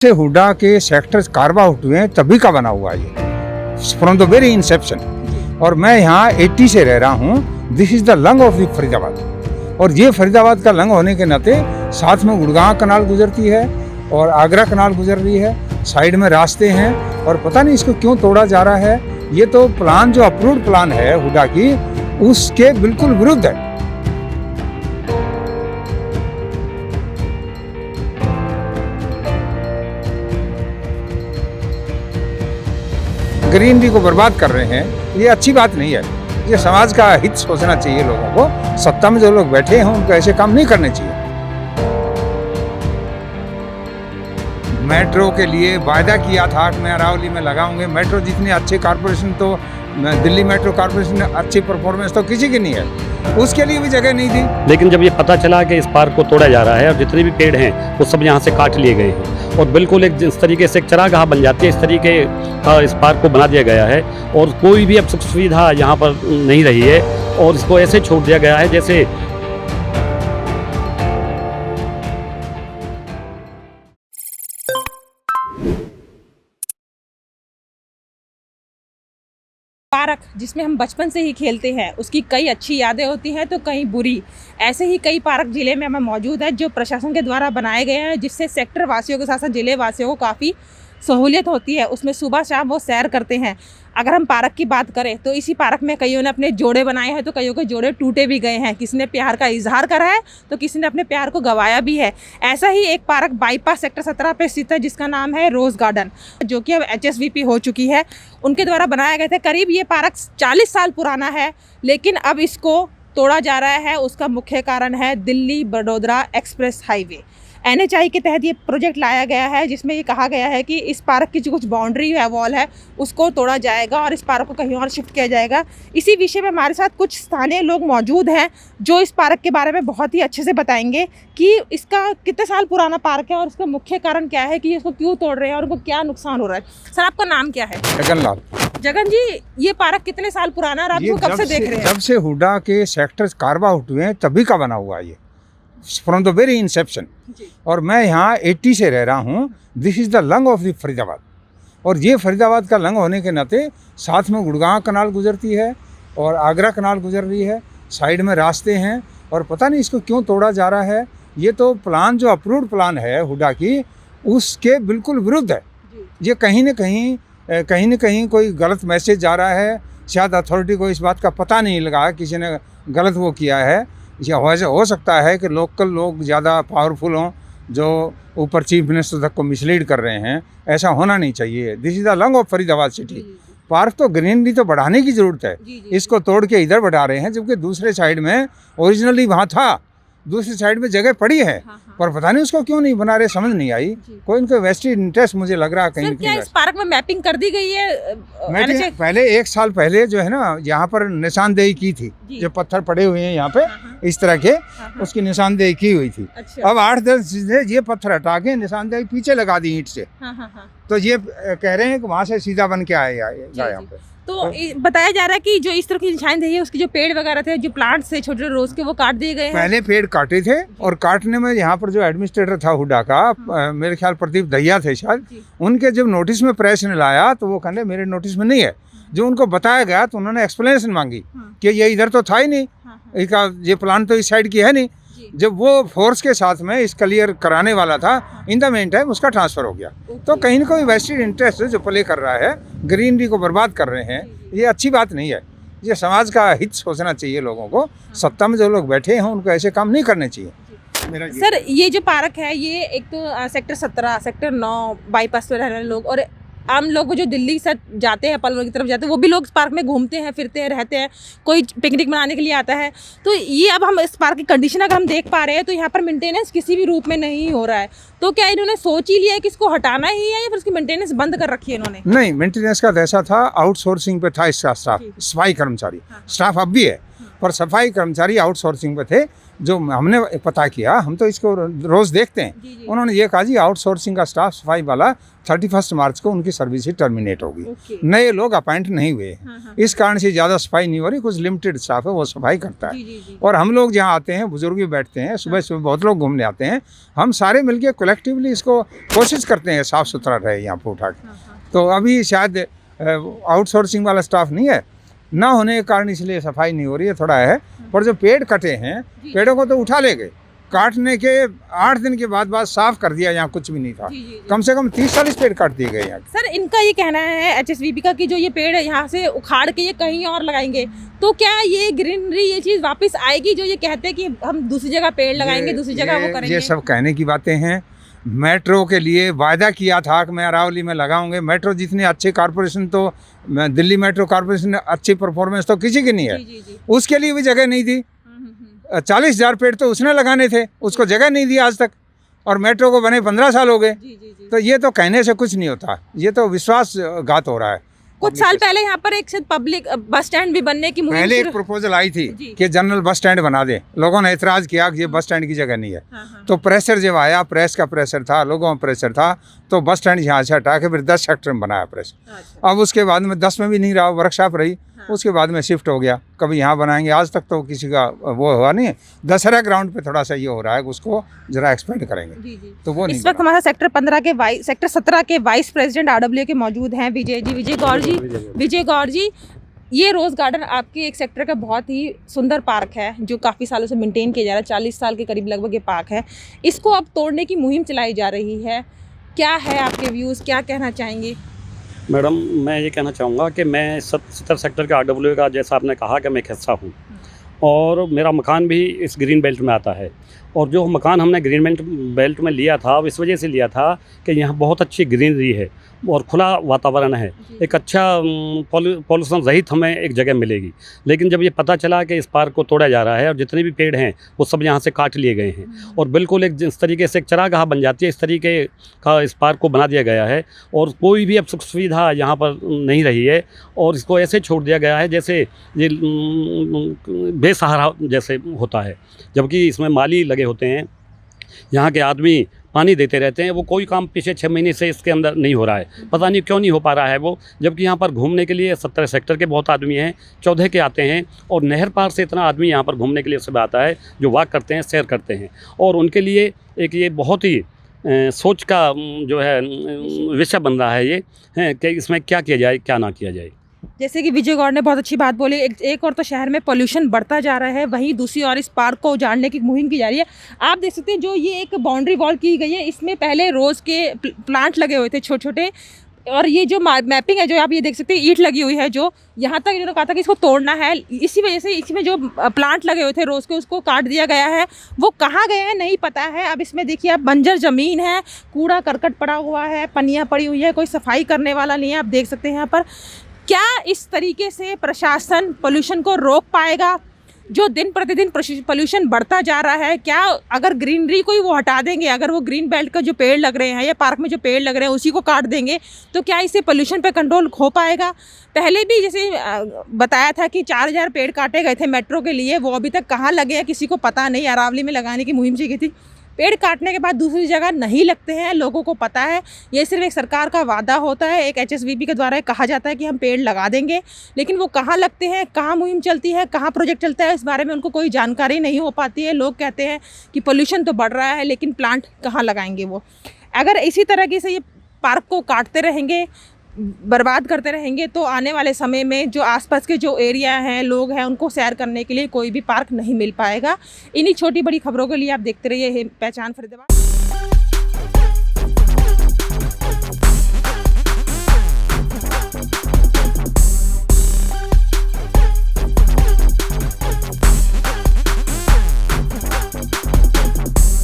से हुडा के sectors carve out हुए हैं तभी का बना हुआ है ये फ्रॉम द वेरी इंसेप्शन। और मैं यहाँ 80 से रह रहा हूँ। This is the lung of the Faridabad. और ये फरीदाबाद का लंग होने के नाते साथ में गुड़गांव कनाल गुजरती है और आगरा कनाल गुजर रही है, साइड में रास्ते हैं और पता नहीं इसको क्यों तोड़ा जा रहा है। ये तो प्लान जो अप्रूव्ड प्लान है हुडा की उसके बिल्कुल विरुद्ध है। ग्रीनरी को बर्बाद कर रहे हैं, ये अच्छी बात नहीं है। ये समाज का हित सोचना चाहिए लोगों को। सत्ता में जो लोग बैठे हैं उनको ऐसे काम नहीं करने चाहिए। मेट्रो के लिए वायदा किया था कि मैं अरावली में लगाऊंगे मेट्रो। जितने अच्छे कारपोरेशन तो दिल्ली मेट्रो कारपोरेशन अच्छी परफॉर्मेंस तो किसी की नहीं है, उसके लिए भी जगह नहीं थी। लेकिन जब ये पता चला कि इस पार्क को तोड़ा जा रहा है और जितने भी पेड़ हैं वो सब यहाँ से काट लिए गए हैं और बिल्कुल एक इस तरीके से एक चरागाह बन जाती है, इस तरीके का इस पार्क को बना दिया गया है और कोई भी अब सुख सुविधा यहाँ पर नहीं रही है और इसको ऐसे छोड़ दिया गया है जैसे पार्क जिसमें हम बचपन से ही खेलते हैं, उसकी कई अच्छी यादें होती हैं तो कई बुरी। ऐसे ही कई पार्क ज़िले में हमें मौजूद है जो प्रशासन के द्वारा बनाए गए हैं, जिससे सेक्टर वासियों के साथ साथ ज़िले वासियों को काफ़ी सहूलियत होती है। उसमें सुबह शाम वो सैर करते हैं। अगर हम पार्क की बात करें तो इसी पार्क में कईयों ने अपने जोड़े बनाए हैं तो कईयों के जोड़े टूटे भी गए हैं। किसी ने प्यार का इजहार करा है तो किसी ने अपने प्यार को गंवाया भी है। ऐसा ही एक पार्क बाईपास सेक्टर 17 पे स्थित है जिसका नाम है रोज़ गार्डन, जो कि अब HSVP हो चुकी है। उनके द्वारा बनाया गया था। करीब ये पार्क 40 साल पुराना है, लेकिन अब इसको तोड़ा जा रहा है। उसका मुख्य कारण है Delhi Baroda express highway. NHI के तहत ये प्रोजेक्ट लाया गया है, जिसमें ये कहा गया है कि इस पार्क की जो कुछ बाउंड्री है, वॉल है, उसको तोड़ा जाएगा और इस पार्क को कहीं और शिफ्ट किया जाएगा। इसी विषय में हमारे साथ कुछ स्थानीय लोग मौजूद हैं जो इस पार्क के बारे में बहुत ही अच्छे से बताएंगे कि इसका कितने साल पुराना पार्क है और इसका मुख्य कारण क्या है कि इसको क्यों तोड़ रहे हैं और उनको क्या नुकसान हो रहा है। सर, आपका नाम क्या है? जगनलाल। जगन जी, ये पार्क कितने साल पुराना है और आप इसको कब से देख रहे हैं? जब से हुडा के सेक्टर्स कार्व आउट हुए हैं तभी का बना हुआ है ये फ्रॉम द वेरी इंसेप्शन। और मैं यहाँ 80 से रह रहा हूँ। This is the lung of the Faridabad. और ये फरीदाबाद का लंग होने के नाते साथ में गुड़गांव कनाल गुजरती है और आगरा कनाल गुजर रही है, साइड में रास्ते हैं और पता नहीं इसको क्यों तोड़ा जा रहा है। ये तो प्लान जो अप्रूव्ड प्लान है हुडा की उसके बिल्कुल विरुद्ध है। ये कहीं न कहीं कोई गलत मैसेज जा रहा है। शायद अथॉरिटी को इस बात का पता नहीं लगा, किसी ने गलत वो किया है। या हो सकता है कि लोकल लोग ज़्यादा पावरफुल हों जो ऊपर चीफ मिनिस्टर तक को मिसलीड कर रहे हैं। ऐसा होना नहीं चाहिए। This is the lung of Faridabad city. Park तो ग्रीनरी तो बढ़ाने की ज़रूरत है। इसको तोड़ के इधर बढ़ा रहे हैं, जबकि दूसरे साइड में ओरिजिनली वहाँ था, दूसरी साइड में जगह पड़ी है। पर पता नहीं उसको क्यों नहीं बना रहे, समझ नहीं आई। कोई इनको वेस्टेड इंटरेस्ट मुझे लग रहा है कहीं। क्या इस पार्क में मैपिंग कर दी गई है? पहले 1 साल पहले जो है ना यहाँ पर निशानदेही की थी, जो पत्थर पड़े हुए हैं यहाँ पे इस तरह के, उसकी निशानदेही की हुई थी। अब 8-10 ये पत्थर हटा के निशानदेही पीछे लगा दी ईंट से। तो ये कह रहे हैं कि वहाँ से सीधा बन के आएगा यहाँ पे। तो बताया जा रहा है कि जो इस तरह की निशानदेही है उसके जो पेड़ वगैरह थे, जो प्लांट्स थे छोटे रोज के, वो काट दिए गए हैं। पहले पेड़ काटे थे और काटने में यहाँ पर जो एडमिनिस्ट्रेटर था हुडा का, मेरे ख्याल प्रदीप दहिया थे शायद, उनके जब नोटिस में प्रेस ने लाया तो वो कहने मेरे नोटिस में नहीं है। जो उनको बताया गया तो उन्होंने एक्सप्लेनेशन मांगी कि ये इधर तो था ही नहीं, इसका ये प्लान तो इस साइड की है नहीं। जब वो फोर्स के साथ में इस क्लियर कराने वाला था, इन द मेन टाइम उसका ट्रांसफर हो गया। तो कहीं ना कहीं वेस्टेड इंटरेस्ट जो प्ले कर रहा है, ग्रीनरी को बर्बाद कर रहे हैं, ये अच्छी बात नहीं है। ये समाज का हित सोचना चाहिए लोगों को। सत्ता में जो लोग बैठे हैं उनको ऐसे काम नहीं करने चाहिए। सर, ये जो पार्क है ये एक तो सेक्टर 17, सेक्टर 9 बाईपास पे रहने वाले लोग और आम लोग जो दिल्ली से जाते हैं, पलवल की तरफ जाते हैं, वो भी लोग इस पार्क में घूमते हैं, फिरते हैं, रहते हैं। कोई पिकनिक मनाने के लिए आता है। तो ये अब हम इस पार्क की कंडीशन अगर हम देख पा रहे हैं तो यहाँ पर मेंटेनेंस किसी भी रूप में नहीं हो रहा है। तो क्या इन्होंने सोच ही लिया है कि इसको हटाना ही है या फिर उसकी मेंटेनेंस बंद कर रखी है इन्होंने? नहीं, मेंटेनेंस का ऐसा था, आउटसोर्सिंग पे था इसका स्टाफ, सफाई कर्मचारी स्टाफ अब भी है। पर सफाई कर्मचारी आउटसोर्सिंग पे थे, जो हमने पता किया, हम तो इसको रोज़ देखते हैं। उन्होंने ये कहा जी आउटसोर्सिंग का स्टाफ सफाई वाला 31 मार्च को उनकी सर्विस ही टर्मिनेट होगी, नए लोग अपॉइंट नहीं हुए। इस कारण से ज़्यादा सफाई नहीं हो रही, कुछ लिमिटेड स्टाफ है वो सफाई करता है। और हम लोग जहाँ आते हैं, बुजुर्ग भी बैठते हैं, सुबह सुबह बहुत लोग घूमने आते हैं, हम सारे मिलके कलेक्टिवली इसको कोशिश करते हैं साफ़ सुथरा रहे यहाँ पर उठा के। तो अभी शायद आउटसोर्सिंग वाला स्टाफ नहीं है, ना होने के कारण इसलिए सफाई नहीं हो रही है, थोड़ा है। पर जो पेड़ कटे हैं, पेड़ों को तो उठा ले गए, काटने के 8 दिन के बाद साफ कर दिया, यहाँ कुछ भी नहीं था। कम से कम 30-40 पेड़ काट दिए गए यहाँ। सर, इनका ये कहना है HSVP का कि जो ये पेड़ यहाँ से उखाड़ के ये कहीं और लगाएंगे, तो क्या ये ग्रीनरी, ये चीज़ वापस आएगी जो ये कहते हैं कि हम दूसरी जगह पेड़ लगाएंगे, दूसरी जगह वो करेंगे? ये सब कहने की बातें हैं। मेट्रो के लिए वायदा किया था कि मैं अरावली में लगाऊंगे मेट्रो। जितनी अच्छी कॉरपोरेशन, तो दिल्ली मेट्रो कॉरपोरेशन अच्छी परफॉर्मेंस तो किसी की नहीं है। उसके लिए भी जगह नहीं थी। 40,000 पेड़ तो उसने लगाने थे, उसको जगह नहीं दी आज तक, और मेट्रो को बने 15 साल हो गए। तो ये तो कहने से कुछ नहीं होता, ये तो विश्वासघात हो रहा है। कुछ साल पहले यहाँ पर एक पब्लिक बस स्टैंड भी बनने की मुहिम पहले एक प्रपोजल आई थी कि जनरल बस स्टैंड बना दे। लोगों ने एतराज़ किया कि ये बस स्टैंड की जगह नहीं है। तो प्रेशर जब आया, प्रेस का प्रेशर था, लोगों का प्रेशर था, तो बस स्टैंड यहाँ से हटा के फिर 10 सेक्टर में बनाया प्रेस। अब उसके बाद में 10 में भी नहीं रहा, वर्कशॉप रही, उसके बाद में शिफ्ट हो गया। कभी यहाँ बनाएंगे, आज तक तो किसी का वो हुआ नहीं। दशहरा ग्राउंड पे थोड़ा सा ये हो रहा है, उसको जरा एक्सपेंड करेंगे। तो वो इस वक्त हमारा सेक्टर 17 के वाइस प्रेसिडेंट RWA के मौजूद हैं, विजय गौर जी। ये रोज़ गार्डन आपके एक सेक्टर का बहुत ही सुंदर पार्क है, जो काफ़ी सालों से मेंटेन किया जा रहा है, 40 साल के करीब लगभग ये पार्क है। इसको अब तोड़ने की मुहिम चलाई जा रही है, क्या है आपके व्यूज़, क्या कहना चाहेंगे? मैडम, मैं ये कहना चाहूँगा कि मैं 70 सेक्टर के RWA का, जैसा आपने कहा, कि मैं एक हिस्सा हूँ, और मेरा मकान भी इस ग्रीन बेल्ट में आता है। और जो मकान हमने ग्रीन बेल्ट में लिया था, इस वजह से लिया था कि यहाँ बहुत अच्छी ग्रीनरी है और खुला वातावरण है, एक अच्छा पॉल्यूशन रहित हमें एक जगह मिलेगी। लेकिन जब ये पता चला कि इस पार्क को तोड़ा जा रहा है और जितने भी पेड़ हैं वो सब यहाँ से काट लिए गए हैं, और बिल्कुल एक जिस तरीके से एक चरागाह बन जाती है, इस तरीके का इस पार्क को बना दिया गया है, और कोई भी अब सुख सुविधा यहाँ पर नहीं रही है, और इसको ऐसे छोड़ दिया गया है जैसे ये बेसहारा जैसे होता है, जबकि इसमें माली लगे होते हैं, यहाँ के आदमी पानी देते रहते हैं। वो कोई काम पिछले 6 महीने से इसके अंदर नहीं हो रहा है, पता नहीं क्यों नहीं हो पा रहा है वो, जबकि यहाँ पर घूमने के लिए 17 सेक्टर के बहुत आदमी हैं, 14 के आते हैं, और नहर पार से इतना आदमी यहाँ पर घूमने के लिए सब आता है, जो वॉक करते हैं, सैर करते हैं। और उनके लिए एक ये बहुत ही सोच का जो है विषय बन रहा है ये है कि इसमें क्या किया जाए, क्या ना किया जाए। जैसे कि विजय गौर ने बहुत अच्छी बात बोली, एक और तो शहर में पोल्यूशन बढ़ता जा रहा है, वहीं दूसरी ओर इस पार्क को उजाड़ने की मुहिम की जा रही है। आप देख सकते हैं जो ये एक बाउंड्री वॉल की गई है, इसमें पहले रोज़ के प्लांट लगे हुए थे छोटे छोटे, और ये जो मैपिंग है, जो आप ये देख सकते हैं ईंट लगी हुई है, जो यहाँ तक इन्होंने कहा था कि इसको तोड़ना है। इसी वजह से इसमें जो प्लांट लगे हुए थे रोज़ के, उसको काट दिया गया है। वो कहाँ गए हैं नहीं पता है। अब इसमें देखिए, आप बंजर ज़मीन है, कूड़ा करकट पड़ा हुआ है, पनियाँ पड़ी हुई है, कोई सफाई करने वाला नहीं है। आप देख सकते हैं यहाँ पर। क्या इस तरीके से प्रशासन पोल्यूशन को रोक पाएगा? जो दिन प्रतिदिन पोल्यूशन बढ़ता जा रहा है, क्या अगर ग्रीनरी को ही वो हटा देंगे, अगर वो ग्रीन बेल्ट का जो पेड़ लग रहे हैं या पार्क में जो पेड़ लग रहे हैं उसी को काट देंगे, तो क्या इससे पोल्यूशन पे कंट्रोल हो पाएगा? पहले भी जैसे बताया था कि 4000 पेड़ काटे गए थे मेट्रो के लिए, वो अभी तक कहाँ लगे हैं किसी को पता नहीं। अरावली में लगाने की मुहिम की थी, पेड़ काटने के बाद दूसरी जगह नहीं लगते हैं, लोगों को पता है। ये सिर्फ एक सरकार का वादा होता है, एक HSVP के द्वारा कहा जाता है कि हम पेड़ लगा देंगे, लेकिन वो कहाँ लगते हैं, कहाँ मुहिम चलती है, कहाँ प्रोजेक्ट चलता है, इस बारे में उनको कोई जानकारी नहीं हो पाती है। लोग कहते हैं कि पोल्यूशन तो बढ़ रहा है, लेकिन प्लांट कहाँ लगाएंगे वो। अगर इसी तरीके से ये पार्क को काटते रहेंगे, बर्बाद करते रहेंगे, तो आने वाले समय में जो आसपास के जो एरिया हैं, लोग हैं, उनको सैर करने के लिए कोई भी पार्क नहीं मिल पाएगा। इन्हीं छोटी बड़ी खबरों के लिए आप देखते रहिए पहचान फरीदाबाद।